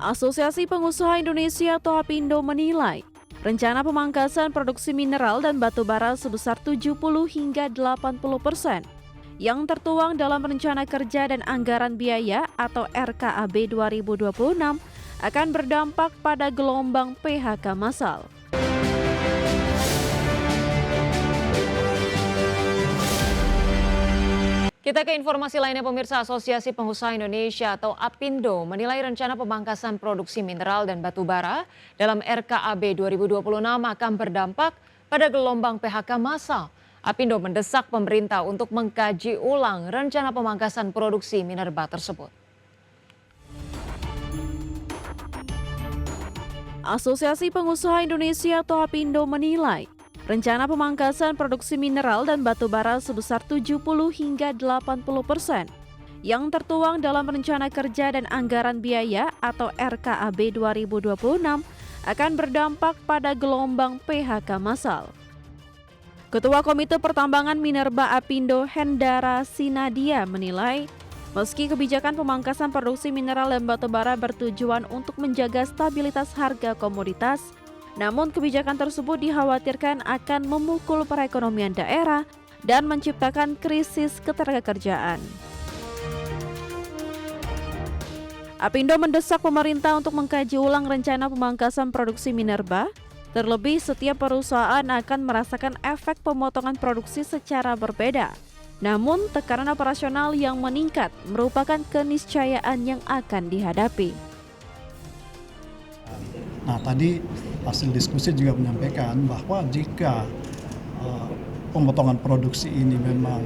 Asosiasi Pengusaha Indonesia atau APindo menilai rencana pemangkasan produksi mineral dan batu bara sebesar 70 hingga 80% yang tertuang dalam Rencana Kerja dan Anggaran Biaya atau RKAB 2026 akan berdampak pada gelombang PHK massal. Kita ke informasi lainnya pemirsa. Asosiasi Pengusaha Indonesia atau APindo menilai rencana pemangkasan produksi mineral dan batu bara dalam RKAB 2026 akan berdampak pada gelombang PHK massal. APindo mendesak pemerintah untuk mengkaji ulang rencana pemangkasan produksi minerba tersebut. Asosiasi Pengusaha Indonesia atau APindo menilai rencana pemangkasan produksi mineral dan batu bara sebesar 70 hingga 80% yang tertuang dalam Rencana Kerja dan Anggaran Biaya atau RKAB 2026 akan berdampak pada gelombang PHK massal. Ketua Komite Pertambangan Minerba APindo Hendara Sinadia menilai meski kebijakan pemangkasan produksi mineral dan batu bara bertujuan untuk menjaga stabilitas harga komoditas, namun kebijakan tersebut dikhawatirkan akan memukul perekonomian daerah dan menciptakan krisis ketenagakerjaan. APindo mendesak pemerintah untuk mengkaji ulang rencana pemangkasan produksi minerba, terlebih setiap perusahaan akan merasakan efek pemotongan produksi secara berbeda. Namun tekanan operasional yang meningkat merupakan keniscayaan yang akan dihadapi. Nah, tadi hasil diskusi juga menyampaikan bahwa jika pemotongan produksi ini memang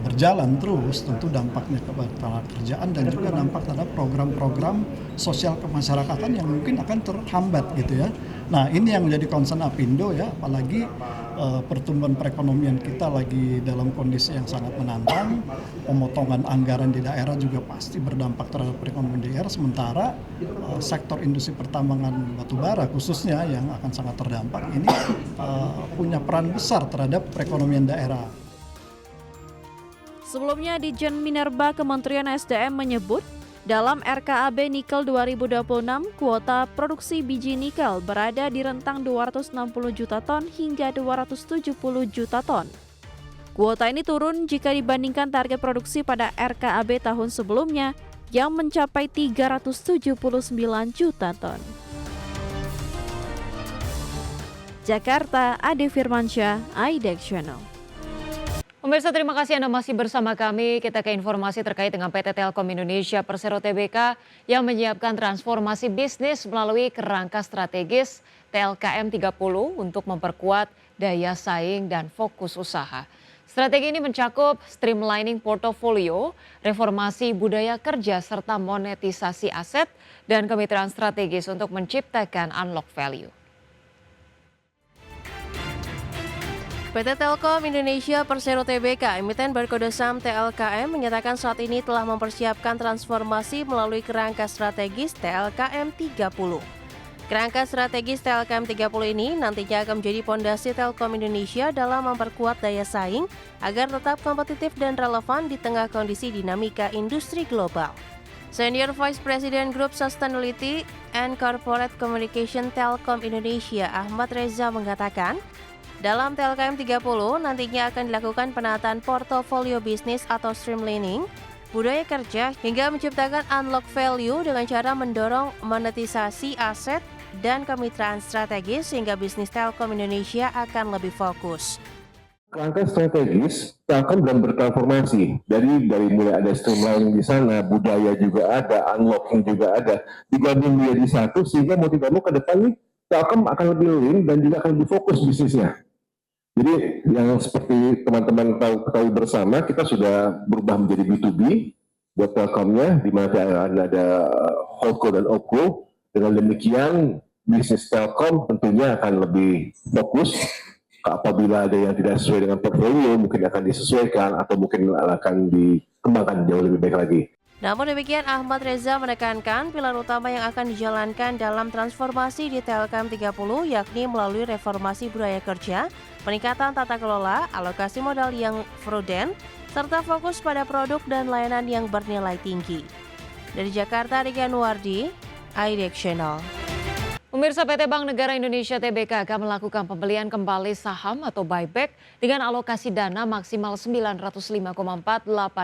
berjalan terus, tentu dampaknya kepada kerjaan dan juga dampak terhadap program-program sosial kemasyarakatan yang mungkin akan terhambat gitu ya. Nah, ini yang menjadi concern APindo ya, apalagi pertumbuhan perekonomian kita lagi dalam kondisi yang sangat menantang, pemotongan anggaran di daerah juga pasti berdampak terhadap perekonomian daerah, sementara sektor industri pertambangan batubara khususnya yang akan sangat terdampak ini punya peran besar terhadap perekonomian daerah. Sebelumnya Ditjen Minerba Kementerian SDM menyebut dalam RKAB Nikel 2026 kuota produksi biji nikel berada di rentang 260 juta ton hingga 270 juta ton. Kuota ini turun jika dibandingkan target produksi pada RKAB tahun sebelumnya yang mencapai 379 juta ton. Jakarta, Ade Firmansyah, IDEX Channel. Pemirsa, terima kasih Anda masih bersama kami. Kita ke informasi terkait dengan PT Telkom Indonesia Persero Tbk yang menyiapkan transformasi bisnis melalui kerangka strategis TLKM 30 untuk memperkuat daya saing dan fokus usaha. Strategi ini mencakup streamlining portofolio, reformasi budaya kerja, serta monetisasi aset dan kemitraan strategis untuk menciptakan unlock value. PT Telkom Indonesia Persero Tbk, emiten berkode saham TLKM, menyatakan saat ini telah mempersiapkan transformasi melalui kerangka strategis TLKM 30. Kerangka strategis TLKM 30 ini nantinya akan menjadi fondasi Telkom Indonesia dalam memperkuat daya saing agar tetap kompetitif dan relevan di tengah kondisi dinamika industri global. Senior Vice President Group Sustainability and Corporate Communication Telkom Indonesia, Ahmad Reza mengatakan, dalam TLKM 30 nantinya akan dilakukan penataan portofolio bisnis atau streamlining, budaya kerja hingga menciptakan unlock value dengan cara mendorong monetisasi aset dan kemitraan strategis sehingga bisnis Telkom Indonesia akan lebih fokus. Kerangka strategis Telkom dalam bertransformasi dari mulai ada streamlining di sana, budaya juga ada, unlocking juga ada, digabung menjadi satu sehingga mau tidak mau ke depan nih Telkom akan lebih lean dan juga akan lebih fokus bisnisnya. Jadi yang seperti teman-teman ketahui bersama, kita sudah berubah menjadi B2B buat Telkomnya, di mana ada Holdco dan OpCo. Dengan demikian, bisnis Telkom tentunya akan lebih fokus. Apabila ada yang tidak sesuai dengan portfolio, mungkin akan disesuaikan atau mungkin akan dikembangkan jauh lebih baik lagi. Namun demikian, Ahmad Reza menekankan pilar utama yang akan dijalankan dalam transformasi di TLKM 30 yakni melalui reformasi budaya kerja, peningkatan tata kelola, alokasi modal yang prudent, serta fokus pada produk dan layanan yang bernilai tinggi. Dari Jakarta, Rika Nuardi, IDX Channel. Pemirsa, PT Bank Negara Indonesia Tbk akan melakukan pembelian kembali saham atau buyback dengan alokasi dana maksimal 905,48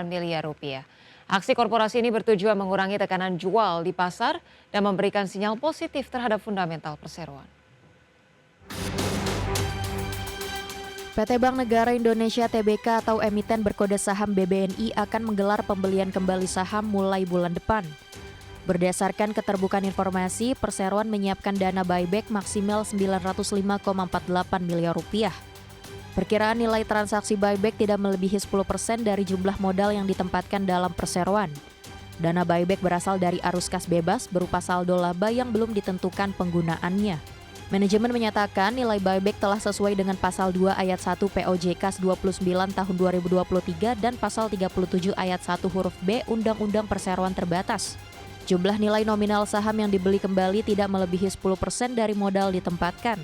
miliar rupiah. Aksi korporasi ini bertujuan mengurangi tekanan jual di pasar dan memberikan sinyal positif terhadap fundamental perseroan. PT Bank Negara Indonesia Tbk atau emiten berkode saham BBNI akan menggelar pembelian kembali saham mulai bulan depan. Berdasarkan keterbukaan informasi, perseroan menyiapkan dana buyback maksimal 905,48 miliar rupiah. Perkiraan nilai transaksi buyback tidak melebihi 10% dari jumlah modal yang ditempatkan dalam perseroan. Dana buyback berasal dari arus kas bebas berupa saldo laba yang belum ditentukan penggunaannya. Manajemen menyatakan nilai buyback telah sesuai dengan pasal 2 ayat 1 POJK 29 tahun 2023 dan pasal 37 ayat 1 huruf B Undang-Undang Perseroan Terbatas. Jumlah nilai nominal saham yang dibeli kembali tidak melebihi 10% dari modal ditempatkan.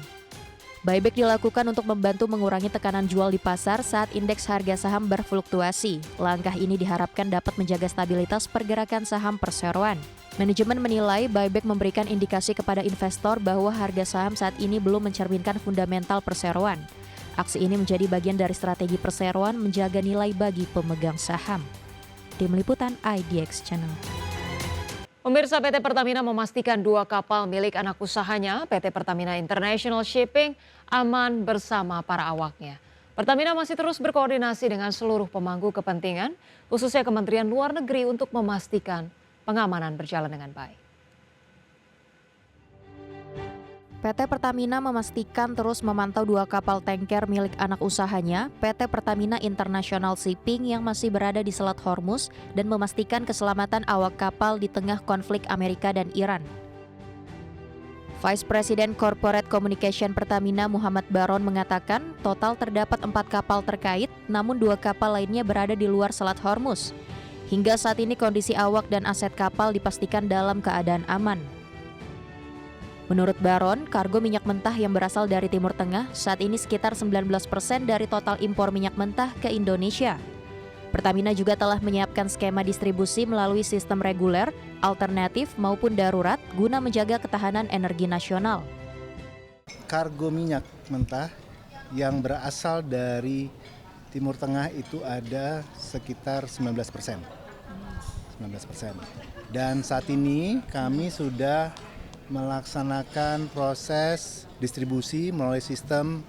Buyback dilakukan untuk membantu mengurangi tekanan jual di pasar saat indeks harga saham berfluktuasi. Langkah ini diharapkan dapat menjaga stabilitas pergerakan saham perseroan. Manajemen menilai buyback memberikan indikasi kepada investor bahwa harga saham saat ini belum mencerminkan fundamental perseroan. Aksi ini menjadi bagian dari strategi perseroan menjaga nilai bagi pemegang saham. Tim Liputan IDX Channel. Pemirsa, PT Pertamina memastikan 2 kapal milik anak usahanya, PT Pertamina International Shipping, aman bersama para awaknya. Pertamina masih terus berkoordinasi dengan seluruh pemangku kepentingan, khususnya Kementerian Luar Negeri untuk memastikan pengamanan berjalan dengan baik. PT Pertamina memastikan terus memantau 2 kapal tanker milik anak usahanya, PT Pertamina International Shipping yang masih berada di Selat Hormuz dan memastikan keselamatan awak kapal di tengah konflik Amerika dan Iran. Vice President Corporate Communication Pertamina Muhammad Baron mengatakan total terdapat 4 kapal terkait, namun 2 kapal lainnya berada di luar Selat Hormuz. Hingga saat ini kondisi awak dan aset kapal dipastikan dalam keadaan aman. Menurut Baron, kargo minyak mentah yang berasal dari Timur Tengah saat ini sekitar 19% dari total impor minyak mentah ke Indonesia. Pertamina juga telah menyiapkan skema distribusi melalui sistem reguler, alternatif maupun darurat guna menjaga ketahanan energi nasional. Kargo minyak mentah yang berasal dari Timur Tengah itu ada sekitar 19%. Dan saat ini kami sudah melaksanakan proses distribusi melalui sistem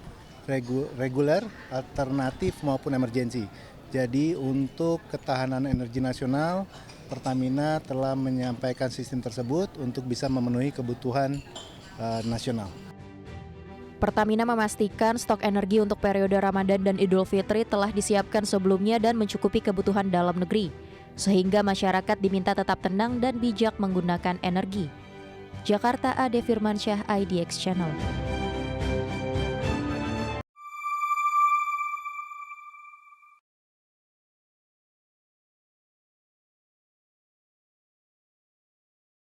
reguler, alternatif maupun emergensi. Jadi untuk ketahanan energi nasional, Pertamina telah menyampaikan sistem tersebut untuk bisa memenuhi kebutuhan nasional. Pertamina memastikan stok energi untuk periode Ramadan dan Idul Fitri telah disiapkan sebelumnya dan mencukupi kebutuhan dalam negeri, sehingga masyarakat diminta tetap tenang dan bijak menggunakan energi. Jakarta, Ade Firmansyah, IDX Channel.